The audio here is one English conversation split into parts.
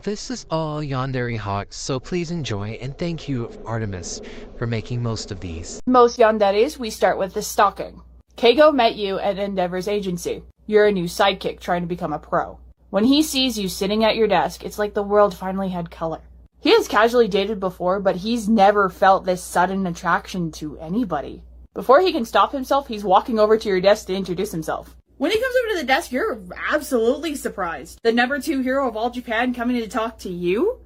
This is all Yandere Hawks, so please enjoy, and thank you, Artemis, for making most of these. Most yanderes, we start with the stalking. Keigo met you at Endeavor's agency. You're a new sidekick trying to become a pro. When he sees you sitting at your desk, it's like the world finally had color. He has casually dated before, but he's never felt this sudden attraction to anybody. Before he can stop himself, he's walking over to your desk to introduce himself. When he comes over to the desk, you're absolutely surprised. The #2 hero of all Japan coming to talk to you?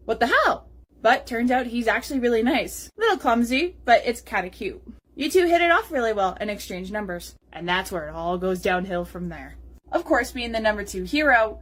What the hell? But turns out he's actually really nice. A little clumsy, but it's kinda cute. You two hit it off really well and exchange numbers. And that's where it all goes downhill from there. Of course, being the #2 hero,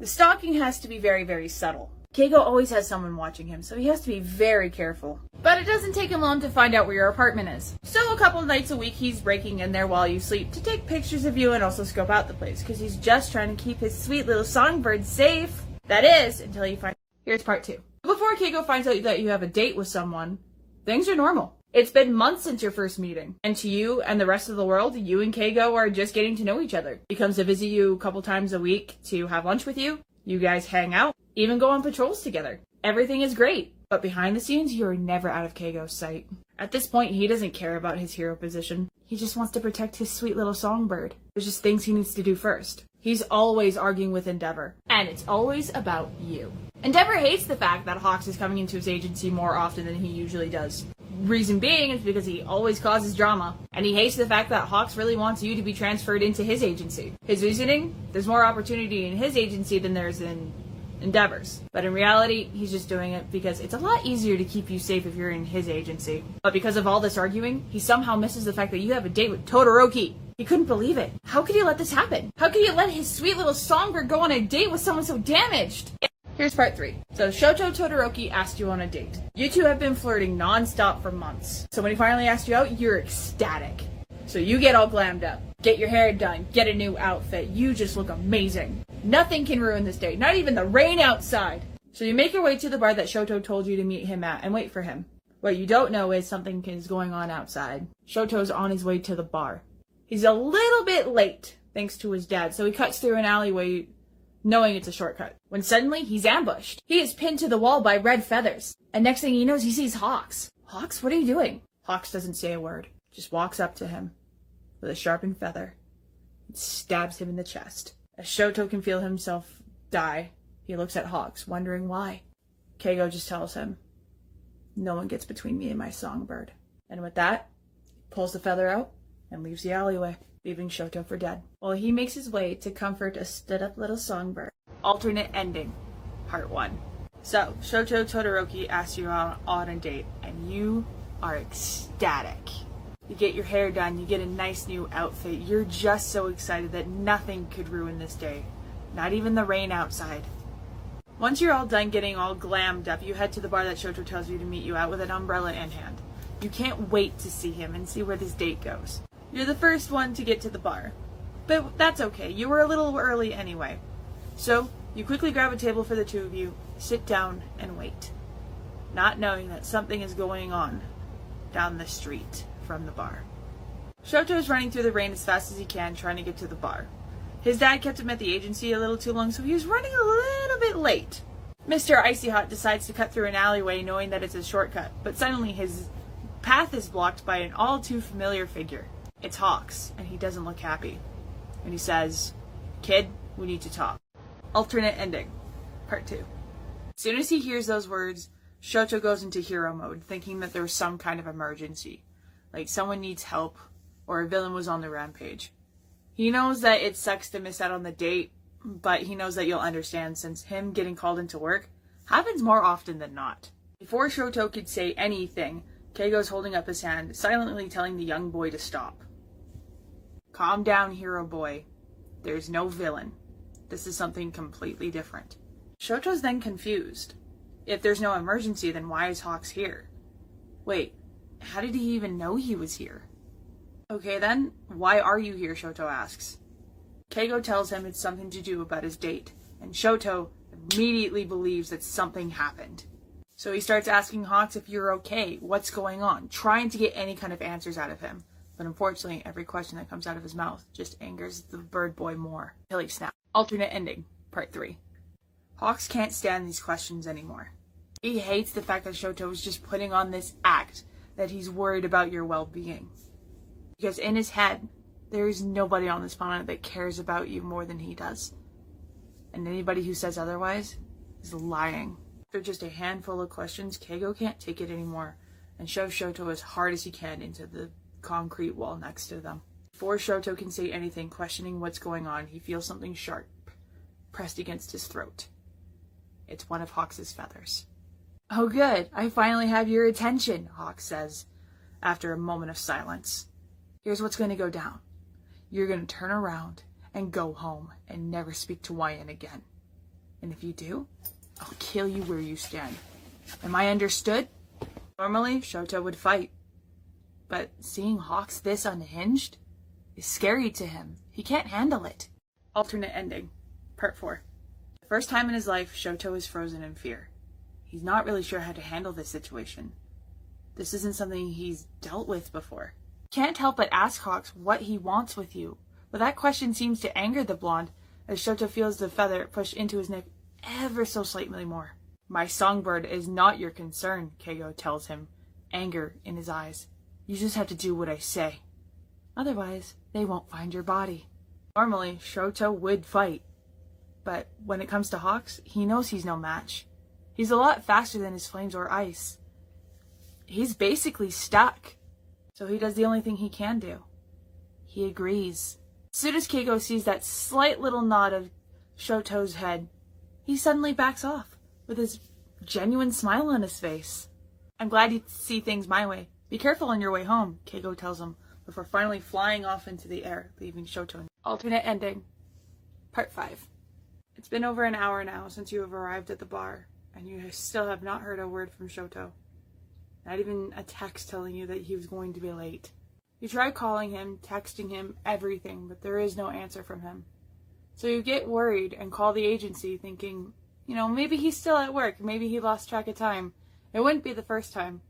the stalking has to be very, very subtle. Keigo always has someone watching him, so he has to be very careful. But it doesn't take him long to find out where your apartment is. So a couple nights a week he's breaking in there while you sleep to take pictures of you and also scope out the place, because he's just trying to keep his sweet little songbird safe. That is, until you find... Here's part 2. Before Keigo finds out that you have a date with someone, things are normal. It's been months since your first meeting, and to you and the rest of the world, you and Keigo are just getting to know each other. He comes to visit you a couple times a week to have lunch with you. You guys hang out, even go on patrols together. Everything is great, but behind the scenes, you're never out of Keigo's sight. At this point, he doesn't care about his hero position. He just wants to protect his sweet little songbird. There's just things he needs to do first. He's always arguing with Endeavor, and it's always about you. Endeavor hates the fact that Hawks is coming into his agency more often than he usually does. Reason being is because he always causes drama, and he hates the fact that Hawks really wants you to be transferred into his agency. His reasoning? There's more opportunity in his agency than there's in Endeavor's. But in reality, he's just doing it because it's a lot easier to keep you safe if you're in his agency. But because of all this arguing, he somehow misses the fact that you have a date with Todoroki. He couldn't believe it. How could he let this happen? How could he let his sweet little songbird go on a date with someone so damaged? Here's part 3. So Shoto Todoroki asked you on a date. You two have been flirting non-stop for months. So when he finally asked you out, you're ecstatic. So you get all glammed up. Get your hair done. Get a new outfit. You just look amazing. Nothing can ruin this date. Not even the rain outside. So you make your way to the bar that Shoto told you to meet him at and wait for him. What you don't know is something is going on outside. Shoto's on his way to the bar. He's a little bit late, thanks to his dad, so he cuts through an alleyway knowing it's a shortcut. When suddenly, he's ambushed. He is pinned to the wall by red feathers. And next thing he knows, he sees Hawks. Hawks, what are you doing? Hawks doesn't say a word, just walks up to him with a sharpened feather and stabs him in the chest. As Shoto can feel himself die, he looks at Hawks, wondering why. Keigo just tells him, "No one gets between me and my songbird." And with that, he pulls the feather out and leaves the alleyway, leaving Shoto for dead, while he makes his way to comfort a stood-up little songbird. Alternate ending, part 1. So, Shoto Todoroki asks you out on a date, and you are ecstatic. You get your hair done, you get a nice new outfit, you're just so excited that nothing could ruin this day, not even the rain outside. Once you're all done getting all glammed up, you head to the bar that Shoto tells you to meet you at with an umbrella in hand. You can't wait to see him and see where this date goes. You're the first one to get to the bar, but that's okay, you were a little early anyway. So, you quickly grab a table for the two of you, sit down, and wait, not knowing that something is going on down the street from the bar. Shoto is running through the rain as fast as he can, trying to get to the bar. His dad kept him at the agency a little too long, so he was running a little bit late. Mr. Icy Hot decides to cut through an alleyway knowing that it's a shortcut, but suddenly his path is blocked by an all too familiar figure. It's Hawks, and he doesn't look happy. And he says, "Kid, we need to talk." Alternate ending, part 2. As soon as he hears those words, Shoto goes into hero mode, thinking that there's some kind of emergency. Like someone needs help, or a villain was on the rampage. He knows that it sucks to miss out on the date, but he knows that you'll understand since him getting called into work happens more often than not. Before Shoto could say anything, Keigo's holding up his hand, silently telling the young boy to stop. "Calm down, hero boy. There's no villain. This is something completely different." Shoto's then confused. If there's no emergency, then why is Hawks here? Wait, how did he even know he was here? Okay then, why are you here, Shoto asks. Keigo tells him it's something to do about his date, and Shoto immediately believes that something happened. So he starts asking Hawks if you're okay, what's going on, trying to get any kind of answers out of him. But unfortunately, every question that comes out of his mouth just angers the bird boy more, until he snaps. Alternate ending, part 3. Hawks can't stand these questions anymore. He hates the fact that Shoto is just putting on this act that he's worried about your well-being. Because in his head, there is nobody on this planet that cares about you more than he does. And anybody who says otherwise is lying. After just a handful of questions, Keigo can't take it anymore and shoves Shoto as hard as he can into the concrete wall next to them. Before Shoto can say anything questioning what's going on, he feels something sharp pressed against his throat. It's one of Hawks' feathers. "Oh good, I finally have your attention," Hawks says after a moment of silence. "Here's what's going to go down. You're going to turn around and go home and never speak to Wyan again. And if you do, I'll kill you where you stand. Am I understood?" Normally, Shoto would fight. But seeing Hawks this unhinged is scary to him. He can't handle it. Alternate ending. Part 4. The first time in his life, Shoto is frozen in fear. He's not really sure how to handle this situation. This isn't something he's dealt with before. He can't help but ask Hawks what he wants with you, but that question seems to anger the blonde as Shoto feels the feather pushed into his neck ever so slightly more. "My songbird is not your concern," Keigo tells him, anger in his eyes. "You just have to do what I say. Otherwise, they won't find your body." Normally, Shoto would fight. But when it comes to Hawks, he knows he's no match. He's a lot faster than his flames or ice. He's basically stuck. So he does the only thing he can do. He agrees. As soon as Keigo sees that slight little nod of Shoto's head, he suddenly backs off with his genuine smile on his face. "I'm glad you see things my way. Be careful on your way home," Keigo tells him before finally flying off into the air, leaving Shoto. Alternate ending. Part 5. It's been over an hour now since you have arrived at the bar, and you still have not heard a word from Shoto. Not even a text telling you that he was going to be late. You try calling him, texting him, everything, but there is no answer from him. So you get worried and call the agency thinking, maybe he's still at work, maybe he lost track of time. It wouldn't be the first time.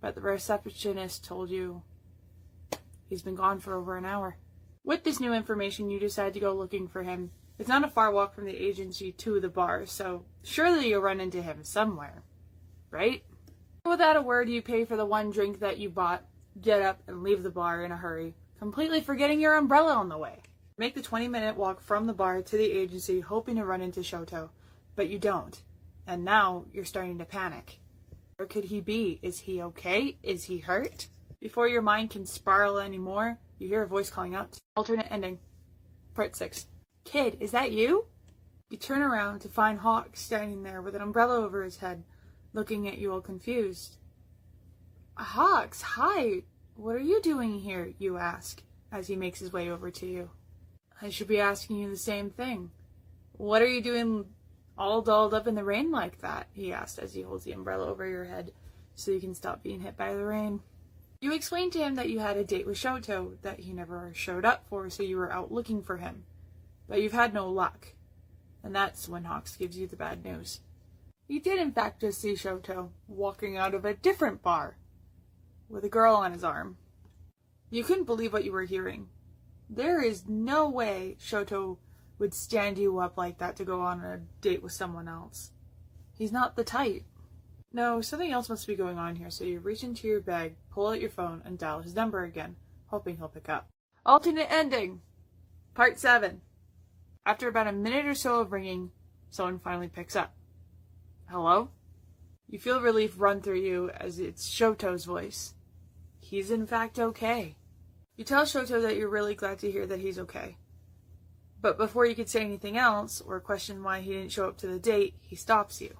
But the receptionist told you he's been gone for over an hour. With this new information, you decide to go looking for him. It's not a far walk from the agency to the bar, so surely you'll run into him somewhere, right? Without a word, you pay for the one drink that you bought, get up, and leave the bar in a hurry, completely forgetting your umbrella on the way. Make the 20-minute walk from the bar to the agency, hoping to run into Shoto, but you don't. And now you're starting to panic. Where could he be? Is he okay? Is he hurt? Before your mind can spiral anymore, you hear a voice calling out. Alternate ending. Part 6. "Kid, is that you?" You turn around to find Hawk standing there with an umbrella over his head, looking at you all confused. "Hawks, hi. What are you doing here?" you ask, as he makes his way over to you. "I should be asking you the same thing. What are you doing all dolled up in the rain like that?" he asked as he holds the umbrella over your head so you can stop being hit by the rain. You explain to him that you had a date with Shoto that he never showed up for, so you were out looking for him. But you've had no luck. And that's when Hawks gives you the bad news. You did in fact just see Shoto walking out of a different bar with a girl on his arm. You couldn't believe what you were hearing. There is no way Shoto would stand you up like that to go on a date with someone else. He's not the type. No, something else must be going on here, so you reach into your bag, pull out your phone, and dial his number again, hoping he'll pick up. Alternate ending. Part 7. After about a minute or so of ringing, someone finally picks up. "Hello?" You feel relief run through you as it's Shoto's voice. He's in fact okay. You tell Shoto that you're really glad to hear that he's okay. But before you could say anything else, or question why he didn't show up to the date, he stops you.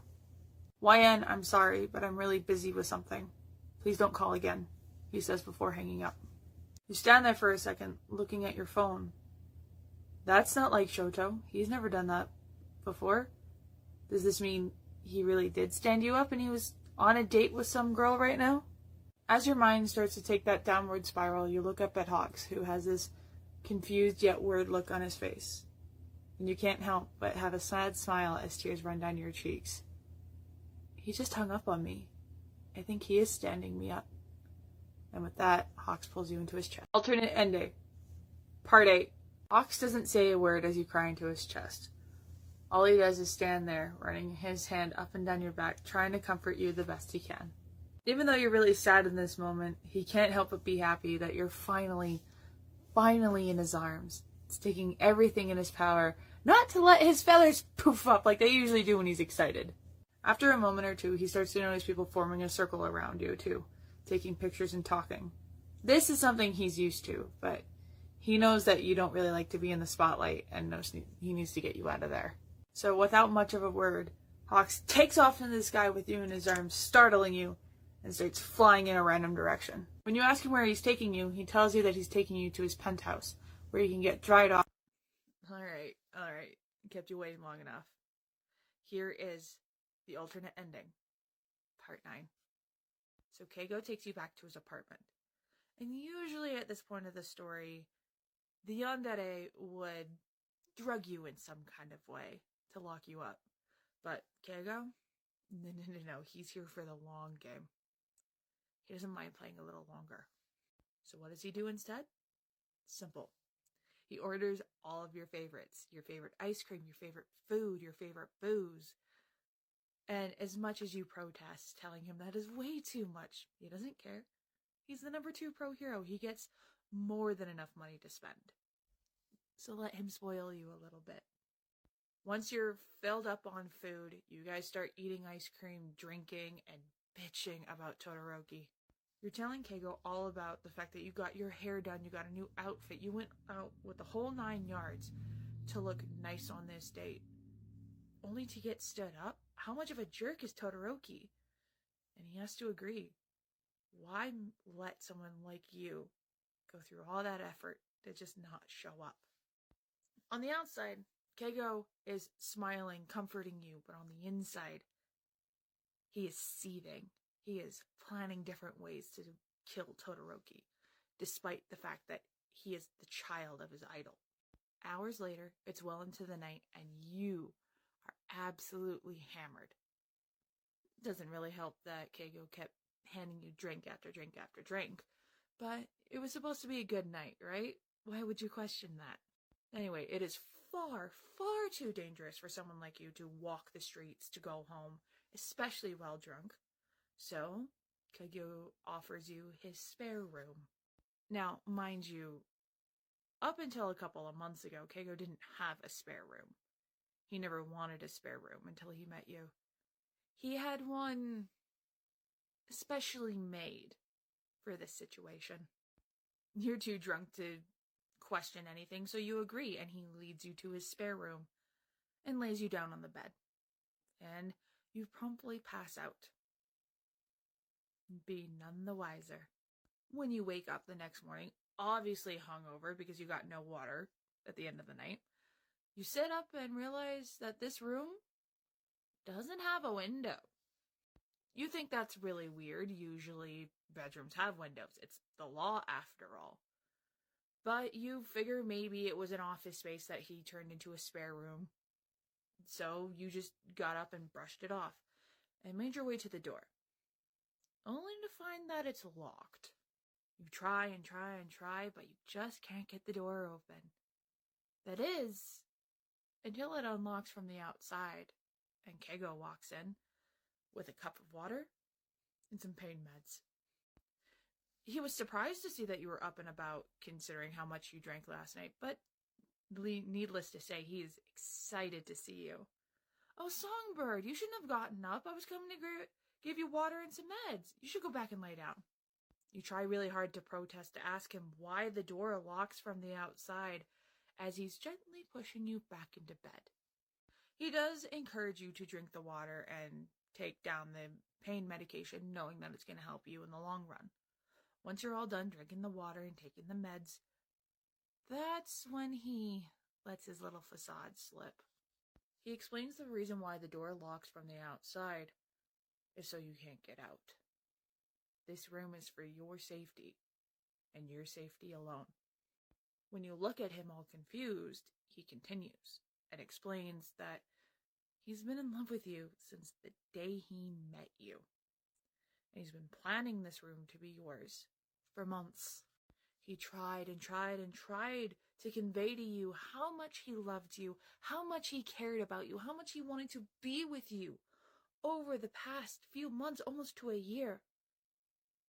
"Wyan, I'm sorry, but I'm really busy with something. Please don't call again," he says before hanging up. You stand there for a second, looking at your phone. That's not like Shoto. He's never done that before. Does this mean he really did stand you up and he was on a date with some girl right now? As your mind starts to take that downward spiral, you look up at Hawks, who has this confused yet worried look on his face. And you can't help but have a sad smile as tears run down your cheeks. "He just hung up on me. I think he is standing me up." And with that, Hawks pulls you into his chest. Alternate ending. Part 8. Hawks doesn't say a word as you cry into his chest. All he does is stand there, running his hand up and down your back, trying to comfort you the best he can. Even though you're really sad in this moment, he can't help but be happy that you're finally in his arms. It's taking everything in his power not to let his feathers poof up like they usually do when he's excited. After a moment or two, he starts to notice people forming a circle around you too, taking pictures and talking. This is something he's used to, but he knows that you don't really like to be in the spotlight and knows he needs to get you out of there. So without much of a word, Hawks takes off into the sky with you in his arms, startling you, and starts flying in a random direction. When you ask him where he's taking you, he tells you that he's taking you to his penthouse, where you can get dried off. Alright. Kept you waiting long enough. Here is the alternate ending. Part 9. So Keigo takes you back to his apartment. And usually at this point of the story, the Yandere would drug you in some kind of way to lock you up. But Keigo? No, he's here for the long game. He doesn't mind playing a little longer. So what does he do instead? Simple. He orders all of your favorites. Your favorite ice cream, your favorite food, your favorite booze. And as much as you protest, telling him that is way too much, he doesn't care. He's the number 2 pro hero. He gets more than enough money to spend. So let him spoil you a little bit. Once you're filled up on food, you guys start eating ice cream, drinking, and bitching about Todoroki. You're telling Keigo all about the fact that you got your hair done, you got a new outfit, you went out with the whole 9 yards to look nice on this date. Only to get stood up? How much of a jerk is Todoroki? And he has to agree. Why let someone like you go through all that effort to just not show up? On the outside, Keigo is smiling, comforting you, but on the inside, he is seething. He is planning different ways to kill Todoroki, despite the fact that he is the child of his idol. Hours later, it's well into the night, and you are absolutely hammered. Doesn't really help that Keigo kept handing you drink after drink after drink, but it was supposed to be a good night, right? Why would you question that? Anyway, it is far too dangerous for someone like you to walk the streets to go home, especially while drunk. So, Keigo offers you his spare room. Now, mind you, up until a couple of months ago, Keigo didn't have a spare room. He never wanted a spare room until he met you. He had one specially made for this situation. You're too drunk to question anything, so you agree, and he leads you to his spare room and lays you down on the bed. And you promptly pass out. Be none the wiser. When you wake up the next morning, obviously hungover because you got no water at the end of the night, you sit up and realize that this room doesn't have a window. You think that's really weird. Usually bedrooms have windows. It's the law after all. But you figure maybe it was an office space that he turned into a spare room. So you just got up and brushed it off and made your way to the door, only to find that it's locked. You try and try, but you just can't get the door open. That is, until it unlocks from the outside, and Keigo walks in with a cup of water and some pain meds. He was surprised to see that you were up and about, considering how much you drank last night, but needless to say, he is excited to see you. Oh, Songbird, you shouldn't have gotten up. I was coming to give you water and some meds. You should go back and lay down. You try really hard to protest, to ask him why the door locks from the outside, as he's gently pushing you back into bed. He does encourage you to drink the water and take down the pain medication, knowing that it's going to help you in the long run. Once you're all done drinking the water and taking the meds, that's when he lets his little facade slip. He explains the reason why the door locks from the outside is so you can't get out. This room is for your safety, and your safety alone. When you look at him all confused, he continues and explains that he's been in love with you since the day he met you. And he's been planning this room to be yours for months. He tried to convey to you how much he loved you, how much he cared about you, how much he wanted to be with you over the past few months, almost to a year.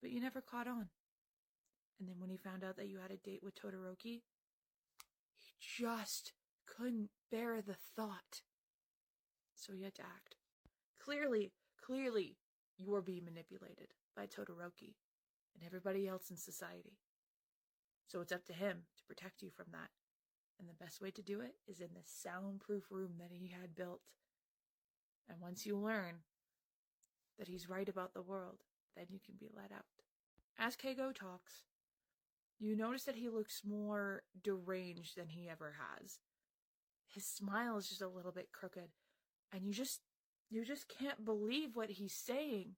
But you never caught on. And then when he found out that you had a date with Todoroki, he just couldn't bear the thought. So he had to act. Clearly, you were being manipulated by Todoroki and everybody else in society. So it's up to him to protect you from that. And the best way to do it is in the soundproof room that he had built. And once you learn that he's right about the world, then you can be let out. As Keigo talks, you notice that he looks more deranged than he ever has. His smile is just a little bit crooked, and you just can't believe what he's saying.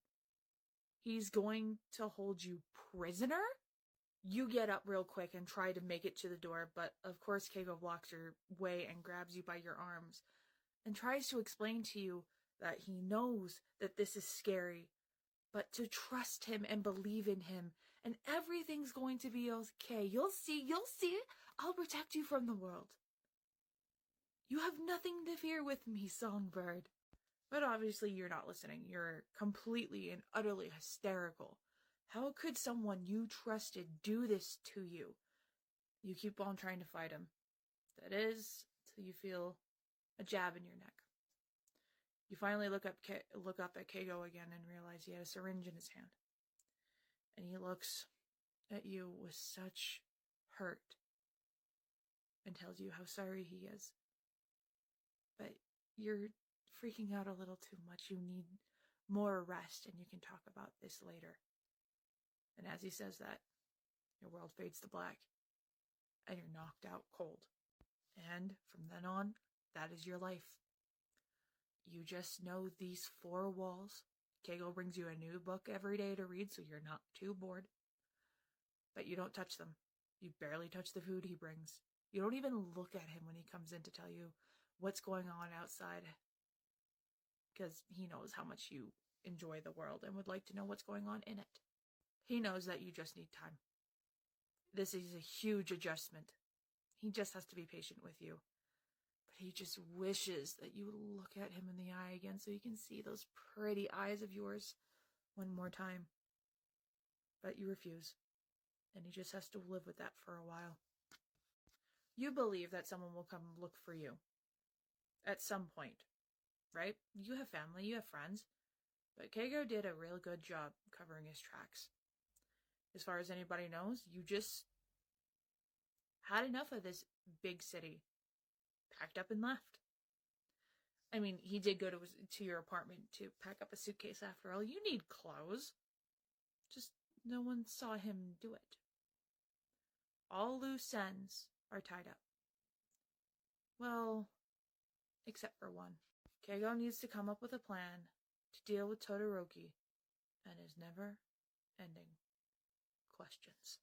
He's going to hold you prisoner? You get up real quick and try to make it to the door, but of course Keigo blocks your way and grabs you by your arms and tries to explain to you that he knows that this is scary, but to trust him and believe in him, and everything's going to be okay. You'll see. I'll protect you from the world. You have nothing to fear with me, Songbird. But obviously you're not listening. You're completely and utterly hysterical. How could someone you trusted do this to you? You keep on trying to fight him. That is, till you feel a jab in your neck. You finally look up at Keigo again and realize he had a syringe in his hand. And he looks at you with such hurt and tells you how sorry he is. But you're freaking out a little too much. You need more rest, and you can talk about this later. And as he says that, your world fades to black, and you're knocked out cold. And from then on, that is your life. You just know these four walls. Keigo brings you a new book every day to read, so you're not too bored. But you don't touch them. You barely touch the food he brings. You don't even look at him when he comes in to tell you what's going on outside, because he knows how much you enjoy the world and would like to know what's going on in it. He knows that you just need time. This is a huge adjustment. He just has to be patient with you. But he just wishes that you would look at him in the eye again so you can see those pretty eyes of yours one more time. But you refuse. And he just has to live with that for a while. You believe that someone will come look for you. At some point. Right? You have family, you have friends. But Keigo did a real good job covering his tracks. As far as anybody knows, you just had enough of this big city. Packed up and left. I mean, he did go to your apartment to pack up a suitcase after all. You need clothes. Just no one saw him do it. All loose ends are tied up. Well, except for one. Keigo needs to come up with a plan to deal with Todoroki and his never-ending questions.